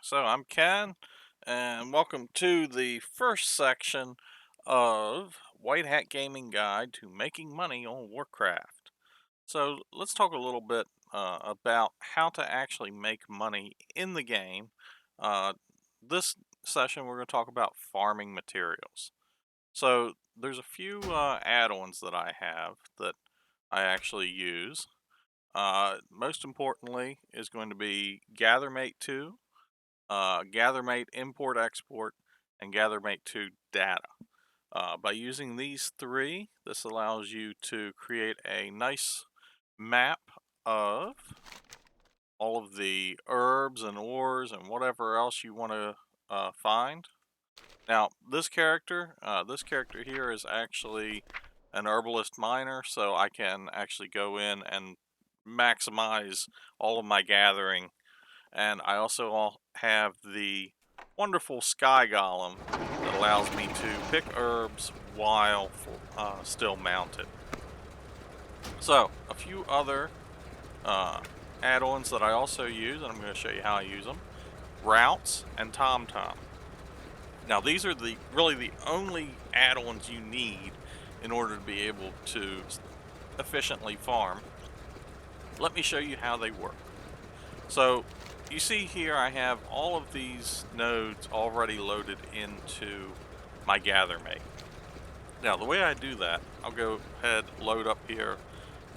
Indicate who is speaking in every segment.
Speaker 1: So I'm Ken, and welcome to the first section of White Hat Gaming Guide to Making Money on Warcraft. So let's talk a little bit about how to actually make money in the game. This session, we're going to talk about farming materials. So there's a few add-ons that I have that I actually use. Most importantly is going to be GatherMate 2, GatherMate Import Export, and GatherMate 2 Data. By using these three, this allows you to create a nice map of all of the herbs and ores and whatever else you want to find. Now, this character here is actually an herbalist miner, so I can actually go in and maximize all of my gathering. And I also have the wonderful Sky Golem that allows me to pick herbs while still mounted. So, a few other uh, add-ons that I also use, and I'm going to show you how I use them. Routes and TomTom. Now, these are really the only add-ons you need in order to be able to efficiently farm. Let me show you how they work. So, you see here I have all of these nodes already loaded into my GatherMate. Now, the way I do that, I'll go ahead, load up here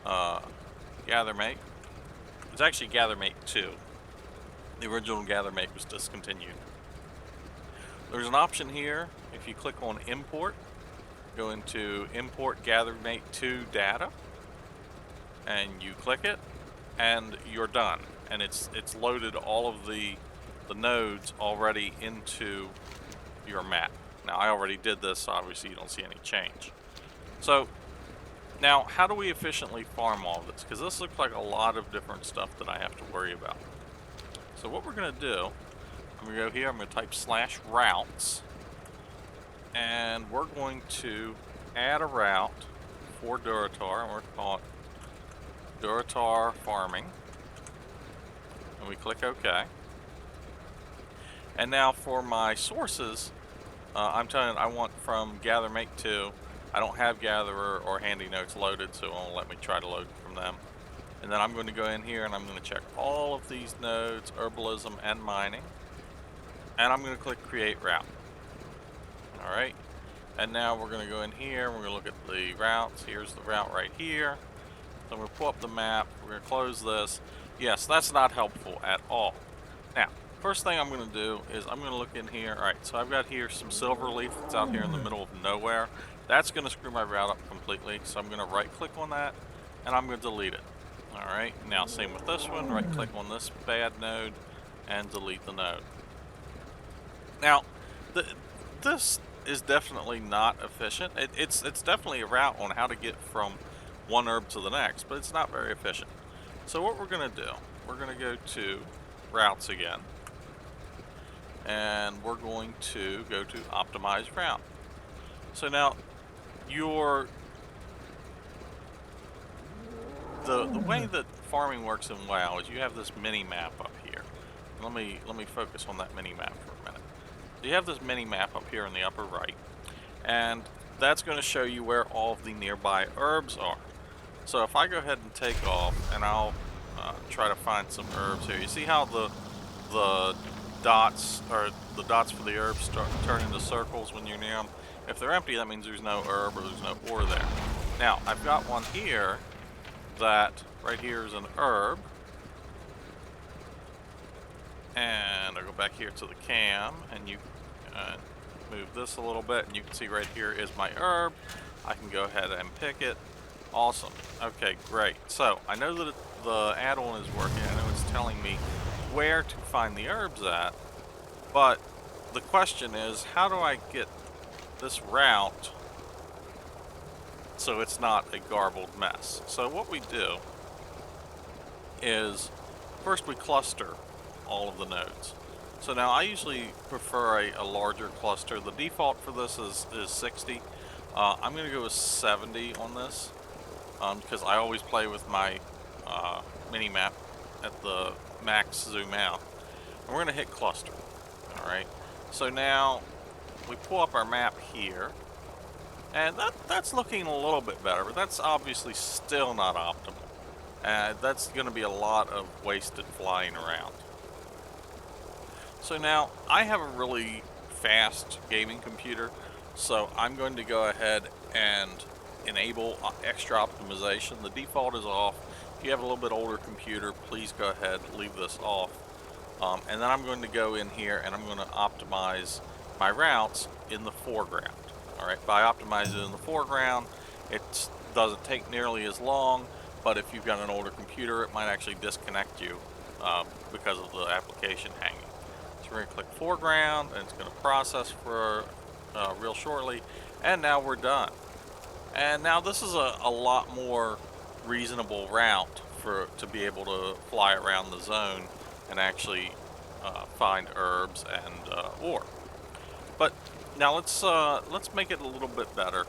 Speaker 1: GatherMate. It's actually GatherMate 2. The original GatherMate was discontinued. There's an option here. If you click on Import, go into Import GatherMate 2 Data, and you click it, and you're done. And it's loaded all of the nodes already into your map. Now, I already did this, so obviously you don't see any change. So now, how do we efficiently farm all this? Because this looks like a lot of different stuff that I have to worry about. So what we're going to do, I'm going to go here, I'm going to type /routes, and we're going to add a route for Duratar, and we're going to call it Duratar Farming. And we click OK. And now for my sources, I'm telling you, I want from GatherMate 2. I don't have Gatherer or Handy Notes loaded, so it won't let me try to load from them. And then I'm going to go in here and I'm going to check all of these nodes, herbalism and mining. And I'm going to click Create Route. Alright. And now we're going to go in here, we're going to look at the routes. Here's the route right here. So I'm going to pull up the map, we're going to close this. Yes, that's not helpful at all. Now, first thing I'm going to do is I'm going to look in here. Alright, so I've got here some silverleaf that's out here in the middle of nowhere. That's going to screw my route up completely, so I'm going to right click on that and I'm going to delete it. Alright, now same with this one, right click on this bad node and delete the node. Now, this is definitely not efficient. It's definitely a route on how to get from one herb to the next, but it's not very efficient. So what we're going to do, we're going to go to routes again, and we're going to go to optimize route. So now the way that farming works in WoW is you have this mini map up here. Let me focus on that mini map for a minute. You have this mini map up here in the upper right, and that's going to show you where all of the nearby herbs are. So if I go ahead and take off, and I'll try to find some herbs here. You see how the dots for the herbs turn into circles when you're near them? If they're empty, that means there's no herb or there's no ore there. Now, I've got one here that right here is an herb. And I go back here to the cam, and you move this a little bit, and you can see right here is my herb. I can go ahead and pick it. Awesome. Okay, great. So I know that the add-on is working. I know it's telling me where to find the herbs at, but the question is, how do I get this route so it's not a garbled mess? So what we do is first we cluster all of the nodes. So now I usually prefer a larger cluster. The default for this is 60. I'm going to go with 70 on this because I always play with my mini map at the max zoom out. and we're going to hit cluster. All right. So now we pull up our map here, and that's looking a little bit better, but that's obviously still not optimal. That's going to be a lot of wasted flying around. So now I have a really fast gaming computer, so I'm going to go ahead and enable extra optimization. The default is off. If you have a little bit older computer, please go ahead, leave this off. And then I'm going to go in here and I'm going to optimize my routes in the foreground. All right, by optimizing in the foreground, it doesn't take nearly as long, but if you've got an older computer, it might actually disconnect you because of the application hanging. So we're going to click foreground, and it's going to process for real shortly, and now we're done. And now this is a lot more reasonable route to be able to fly around the zone and actually find herbs and ore. But now let's make it a little bit better.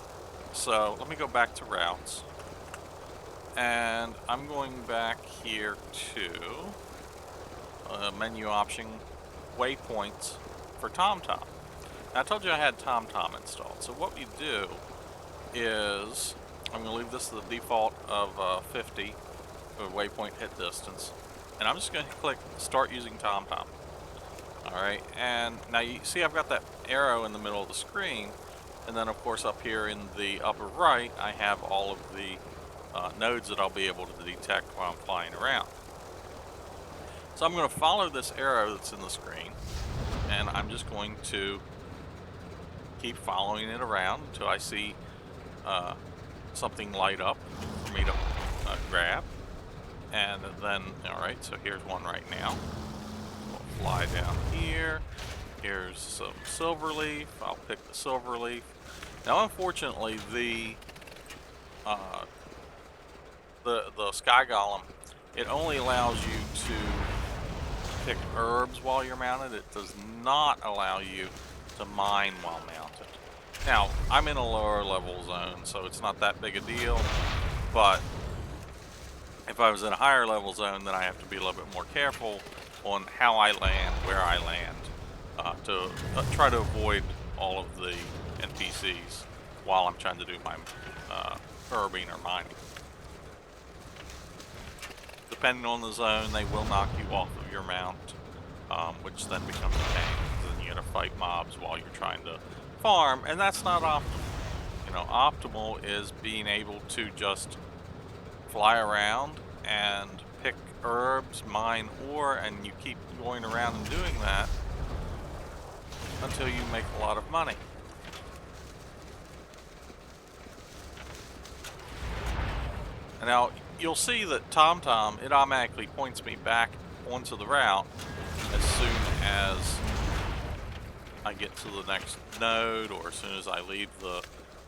Speaker 1: So let me go back to routes, and I'm going back here to menu option waypoints for TomTom. Now, I told you I had TomTom installed. So what we do is I'm going to leave this to the default of 50 for waypoint hit distance, and I'm just going to click start using TomTom. Alright, and now you see I've got that arrow in the middle of the screen, and then of course up here in the upper right I have all of the nodes that I'll be able to detect while I'm flying around. So I'm going to follow this arrow that's in the screen, and I'm just going to keep following it around until I see something light up for me to grab. And then, alright, so here's one right now. We'll fly down here. Here's some silver leaf. I'll pick the silver leaf. Now, unfortunately, the sky golem, it only allows you to pick herbs while you're mounted. It does not allow you to mine while mounted. Now, I'm in a lower level zone, so it's not that big a deal, but if I was in a higher level zone, then I have to be a little bit more careful on how I land, where I land, to try to avoid all of the NPCs while I'm trying to do my herbing or mining. Depending on the zone, they will knock you off of your mount, which then becomes a pain, because then you gotta fight mobs while you're trying to farm, and that's not optimal. You know, optimal is being able to just fly around and pick herbs, mine ore, and you keep going around and doing that until you make a lot of money. And now you'll see that TomTom, it automatically points me back onto the route as soon as I get to the next node, or as soon as I leave the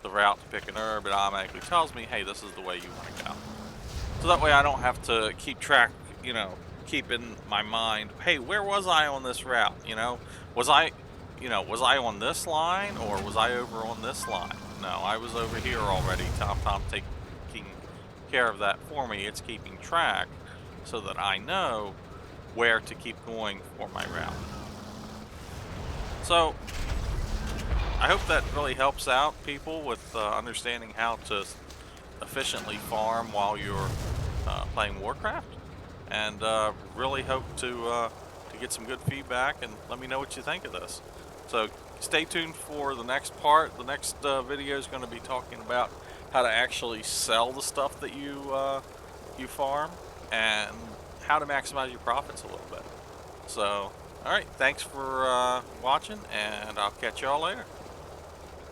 Speaker 1: route to pick an herb. It automatically tells me, hey, this is the way you want to go. So that way I don't have to keep track, you know, keep in my mind, hey, where was I on this route? You know, was I on this line, or was I over on this line? No, I was over here already. TomTom taking care of that for me. It's keeping track so that I know where to keep going for my route. So I hope that really helps out people with understanding how to efficiently farm while you're playing Warcraft, and really hope to get some good feedback, and let me know what you think of this. So stay tuned for the next part. The next video is going to be talking about how to actually sell the stuff that you farm, and how to maximize your profits a little bit. So, alright, thanks for watching, and I'll catch y'all later.